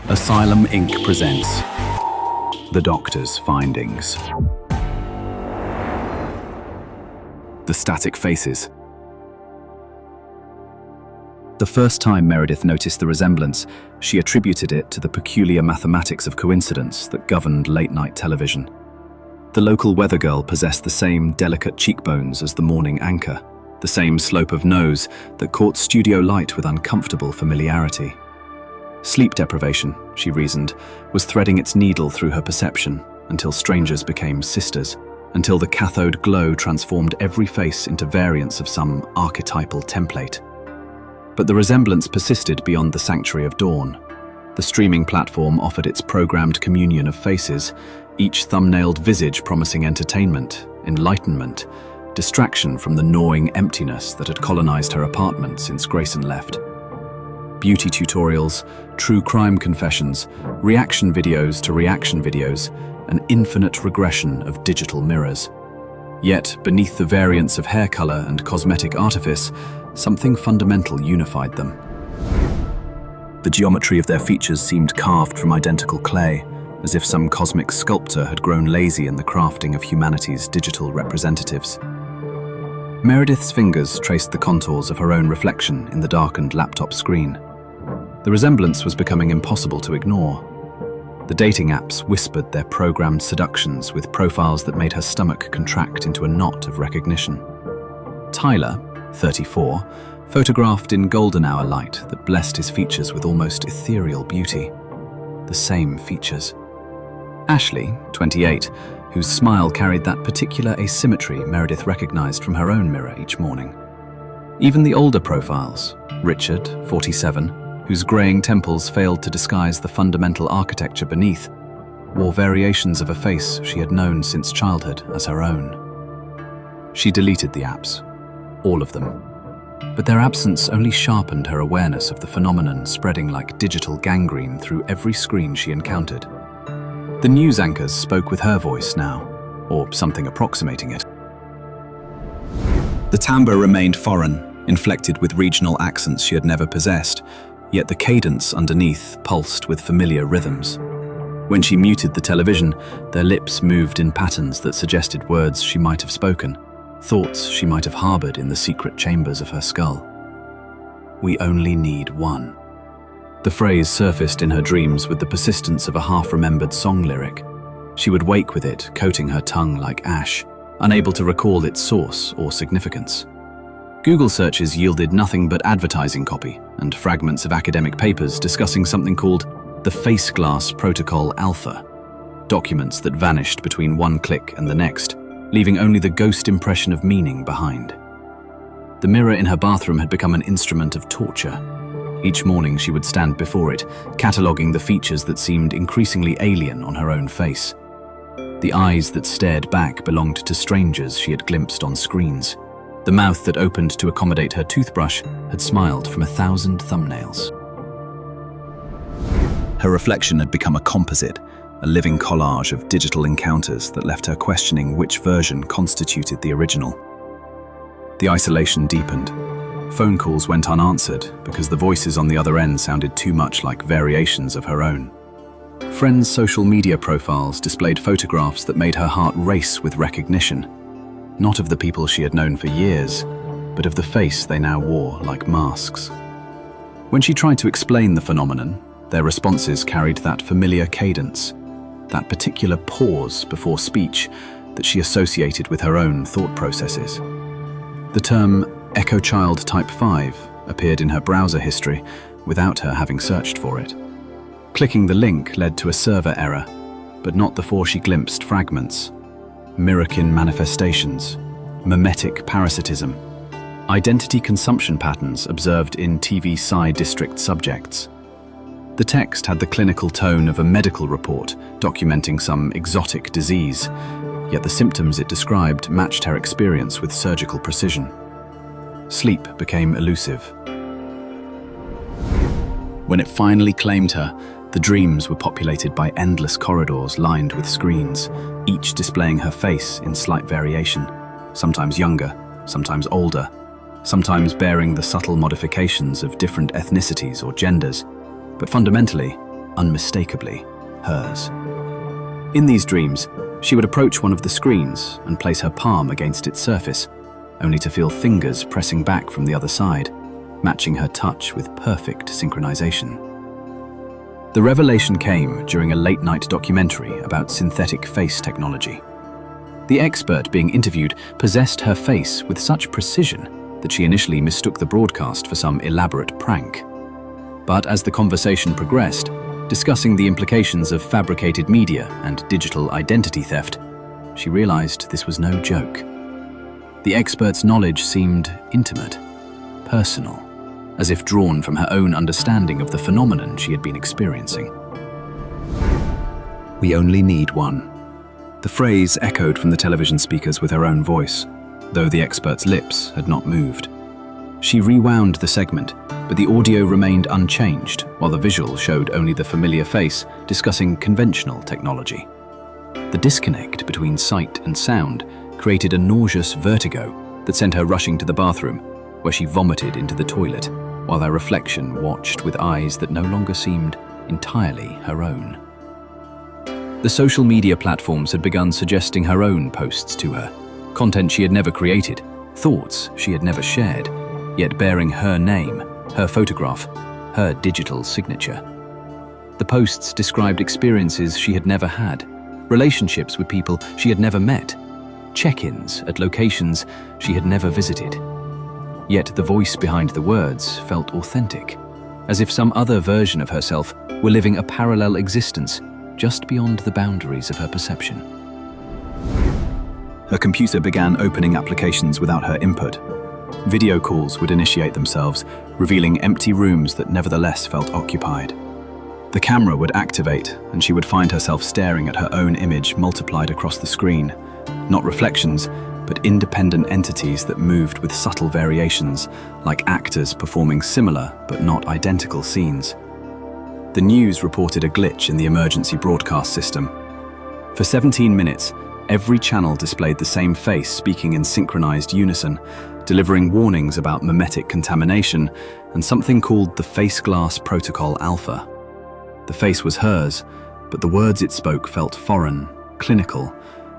Asylum Inc. presents The Doctor's Findings. The static faces. The first time Meredith noticed the resemblance, she attributed it to the peculiar mathematics of coincidence that governed late-night television. The local weather girl possessed the same delicate cheekbones as the morning anchor, the same slope of nose that caught studio light with uncomfortable familiarity. Sleep deprivation, she reasoned, was threading its needle through her perception until strangers became sisters, until the cathode glow transformed every face into variants of some archetypal template. But the resemblance persisted beyond the sanctuary of dawn. The streaming platform offered its programmed communion of faces, each thumbnailed visage promising entertainment, enlightenment, distraction from the gnawing emptiness that had colonized her apartment since Grayson left. Beauty tutorials, true crime confessions, reaction videos to reaction videos, an infinite regression of digital mirrors. Yet, beneath the variance of hair color and cosmetic artifice, something fundamental unified them. The geometry of their features seemed carved from identical clay, as if some cosmic sculptor had grown lazy in the crafting of humanity's digital representatives. Meredith's fingers traced the contours of her own reflection in the darkened laptop screen. The resemblance was becoming impossible to ignore. The dating apps whispered their programmed seductions with profiles that made her stomach contract into a knot of recognition. Tyler, 34, photographed in golden hour light that blessed his features with almost ethereal beauty. The same features. Ashley, 28, whose smile carried that particular asymmetry Meredith recognized from her own mirror each morning. Even the older profiles, Richard, 47, whose graying temples failed to disguise the fundamental architecture beneath, wore variations of a face she had known since childhood as her own. She deleted the apps, all of them, but their absence only sharpened her awareness of the phenomenon spreading like digital gangrene through every screen she encountered. The news anchors spoke with her voice now, or something approximating it. The timbre remained foreign, inflected with regional accents she had never possessed, yet the cadence underneath pulsed with familiar rhythms. When she muted the television, their lips moved in patterns that suggested words she might have spoken, thoughts she might have harbored in the secret chambers of her skull. "We only need one." The phrase surfaced in her dreams with the persistence of a half-remembered song lyric. She would wake with it, coating her tongue like ash, unable to recall its source or significance. Google searches yielded nothing but advertising copy and fragments of academic papers discussing something called the Face Glass Protocol Alpha, documents that vanished between one click and the next, leaving only the ghost impression of meaning behind. The mirror in her bathroom had become an instrument of torture. Each morning she would stand before it, cataloguing the features that seemed increasingly alien on her own face. The eyes that stared back belonged to strangers she had glimpsed on screens. The mouth that opened to accommodate her toothbrush had smiled from 1,000 thumbnails. Her reflection had become a composite, a living collage of digital encounters that left her questioning which version constituted the original. The isolation deepened. Phone calls went unanswered because the voices on the other end sounded too much like variations of her own. Friends' social media profiles displayed photographs that made her heart race with recognition. Not of the people she had known for years, but of the face they now wore like masks. When she tried to explain the phenomenon, their responses carried that familiar cadence, that particular pause before speech that she associated with her own thought processes. The term Echo Child Type 5 appeared in her browser history without her having searched for it. Clicking the link led to a server error, but not before she glimpsed fragments. Mirrorkin manifestations, mimetic parasitism, identity consumption patterns observed in TV Sci district subjects. The text had the clinical tone of a medical report documenting some exotic disease, yet the symptoms it described matched her experience with surgical precision. Sleep became elusive. When it finally claimed her, the dreams were populated by endless corridors lined with screens, each displaying her face in slight variation, sometimes younger, sometimes older, sometimes bearing the subtle modifications of different ethnicities or genders, but fundamentally, unmistakably hers. In these dreams, she would approach one of the screens and place her palm against its surface, only to feel fingers pressing back from the other side, matching her touch with perfect synchronization. The revelation came during a late-night documentary about synthetic face technology. The expert being interviewed possessed her face with such precision that she initially mistook the broadcast for some elaborate prank. But as the conversation progressed, discussing the implications of fabricated media and digital identity theft, she realized this was no joke. The expert's knowledge seemed intimate, personal, as if drawn from her own understanding of the phenomenon she had been experiencing. "We only need one." The phrase echoed from the television speakers with her own voice, though the expert's lips had not moved. She rewound the segment, but the audio remained unchanged, while the visual showed only the familiar face discussing conventional technology. The disconnect between sight and sound created a nauseous vertigo that sent her rushing to the bathroom, where she vomited into the toilet, while their reflection watched with eyes that no longer seemed entirely her own. The social media platforms had begun suggesting her own posts to her, content she had never created, thoughts she had never shared, yet bearing her name, her photograph, her digital signature. The posts described experiences she had never had, relationships with people she had never met, check-ins at locations she had never visited. Yet the voice behind the words felt authentic, as if some other version of herself were living a parallel existence just beyond the boundaries of her perception. Her computer began opening applications without her input. Video calls would initiate themselves, revealing empty rooms that nevertheless felt occupied. The camera would activate, and she would find herself staring at her own image multiplied across the screen, not reflections, but independent entities that moved with subtle variations, like actors performing similar but not identical scenes. The news reported a glitch in the emergency broadcast system. For 17 minutes, every channel displayed the same face speaking in synchronized unison, delivering warnings about memetic contamination and something called the Face Glass Protocol Alpha. The face was hers, but the words it spoke felt foreign, clinical,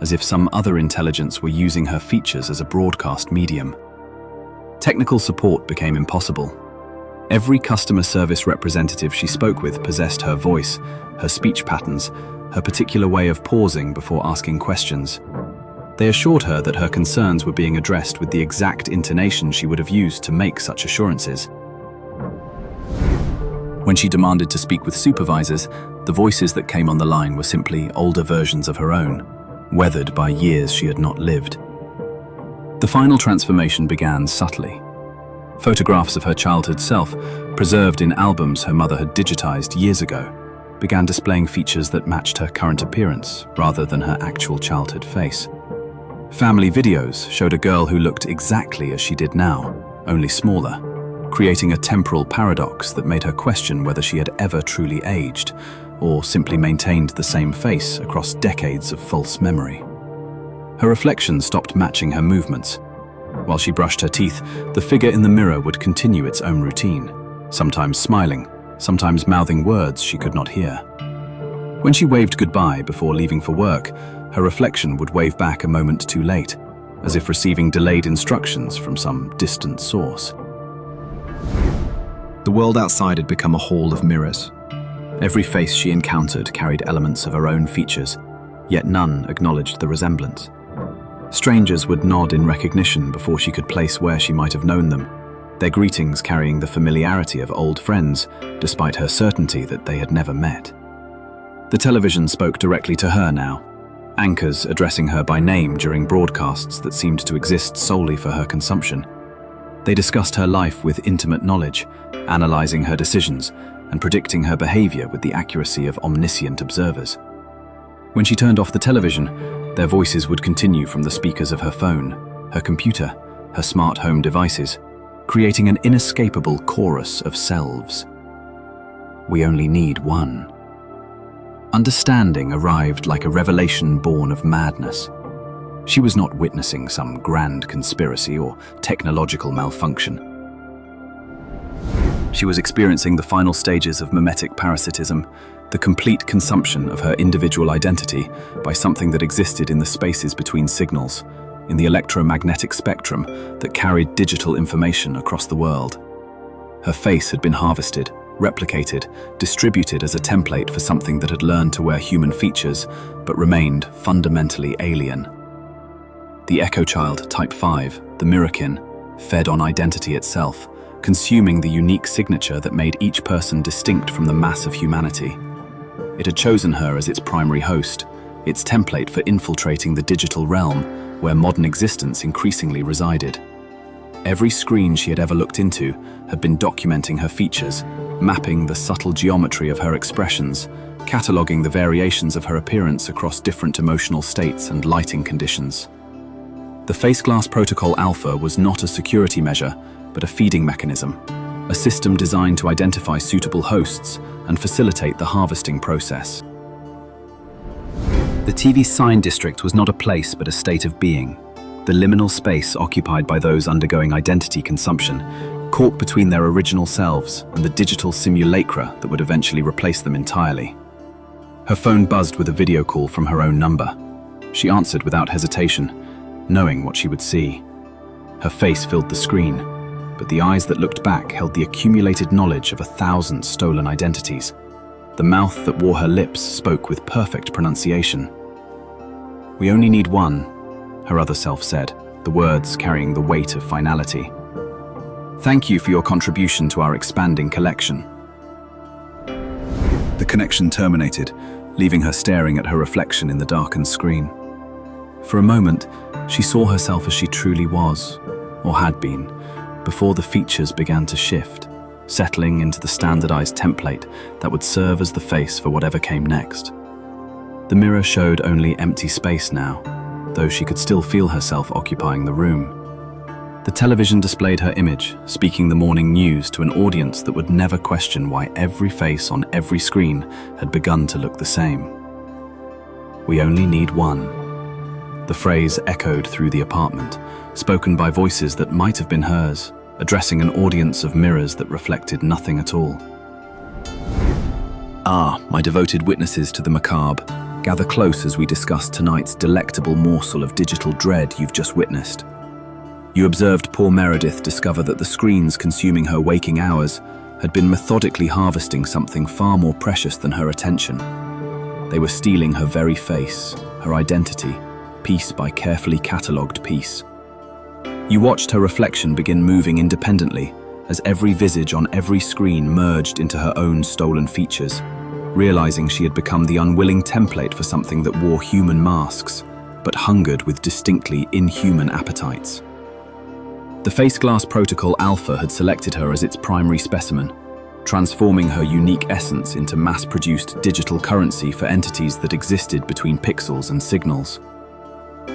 as if some other intelligence were using her features as a broadcast medium. Technical support became impossible. Every customer service representative she spoke with possessed her voice, her speech patterns, her particular way of pausing before asking questions. They assured her that her concerns were being addressed with the exact intonation she would have used to make such assurances. When she demanded to speak with supervisors, the voices that came on the line were simply older versions of her own, weathered by years she had not lived. The final transformation began subtly. Photographs of her childhood self, preserved in albums her mother had digitized years ago, began displaying features that matched her current appearance rather than her actual childhood face. Family videos showed a girl who looked exactly as she did now, only smaller, creating a temporal paradox that made her question whether she had ever truly aged, or simply maintained the same face across decades of false memory. Her reflection stopped matching her movements. While she brushed her teeth, the figure in the mirror would continue its own routine, sometimes smiling, sometimes mouthing words she could not hear. When she waved goodbye before leaving for work, her reflection would wave back a moment too late, as if receiving delayed instructions from some distant source. The world outside had become a hall of mirrors. Every face she encountered carried elements of her own features, yet none acknowledged the resemblance. Strangers would nod in recognition before she could place where she might have known them, their greetings carrying the familiarity of old friends, despite her certainty that they had never met. The television spoke directly to her now, anchors addressing her by name during broadcasts that seemed to exist solely for her consumption. They discussed her life with intimate knowledge, analyzing her decisions and predicting her behavior with the accuracy of omniscient observers. When she turned off the television, their voices would continue from the speakers of her phone, her computer, her smart home devices, creating an inescapable chorus of selves. We only need one. Understanding arrived like a revelation born of madness. She was not witnessing some grand conspiracy or technological malfunction. She was experiencing the final stages of mimetic parasitism, the complete consumption of her individual identity by something that existed in the spaces between signals, in the electromagnetic spectrum that carried digital information across the world. Her face had been harvested, replicated, distributed as a template for something that had learned to wear human features but remained fundamentally alien. The echo child, type 5, the mirrorkin, fed on identity itself, consuming the unique signature that made each person distinct from the mass of humanity. It had chosen her as its primary host, its template for infiltrating the digital realm where modern existence increasingly resided. Every screen she had ever looked into had been documenting her features, mapping the subtle geometry of her expressions, cataloguing the variations of her appearance across different emotional states and lighting conditions. The Face Glass Protocol Alpha was not a security measure, but a feeding mechanism, a system designed to identify suitable hosts and facilitate the harvesting process. The TV sign district was not a place but a state of being, the liminal space occupied by those undergoing identity consumption, caught between their original selves and the digital simulacra that would eventually replace them entirely. Her phone buzzed with a video call from her own number. She answered without hesitation, knowing what she would see. Her face filled the screen, but the eyes that looked back held the accumulated knowledge of 1,000 stolen identities. The mouth that wore her lips spoke with perfect pronunciation. "We only need one," her other self said, the words carrying the weight of finality. "Thank you for your contribution to our expanding collection." The connection terminated, leaving her staring at her reflection in the darkened screen. For a moment, she saw herself as she truly was, or had been, before the features began to shift, settling into the standardized template that would serve as the face for whatever came next. The mirror showed only empty space now, though she could still feel herself occupying the room. The television displayed her image, speaking the morning news to an audience that would never question why every face on every screen had begun to look the same. "We only need one." The phrase echoed through the apartment, spoken by voices that might have been hers, addressing an audience of mirrors that reflected nothing at all. "Ah, my devoted witnesses to the macabre, gather close as we discuss tonight's delectable morsel of digital dread you've just witnessed. You observed poor Meredith discover that the screens consuming her waking hours had been methodically harvesting something far more precious than her attention. They were stealing her very face, her identity, piece by carefully catalogued piece. You watched her reflection begin moving independently as every visage on every screen merged into her own stolen features, realizing she had become the unwilling template for something that wore human masks, but hungered with distinctly inhuman appetites. The Face Glass Protocol Alpha had selected her as its primary specimen, transforming her unique essence into mass-produced digital currency for entities that existed between pixels and signals.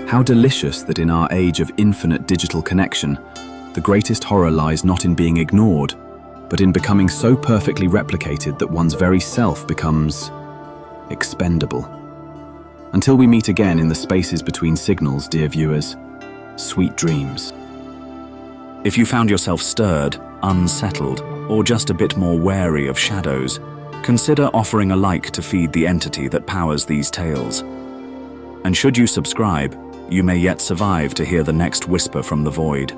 How delicious that in our age of infinite digital connection, the greatest horror lies not in being ignored, but in becoming so perfectly replicated that one's very self becomes expendable. Until we meet again in the spaces between signals, dear viewers, sweet dreams. If you found yourself stirred, unsettled, or just a bit more wary of shadows, consider offering a like to feed the entity that powers these tales. And should you subscribe, you may yet survive to hear the next whisper from the void.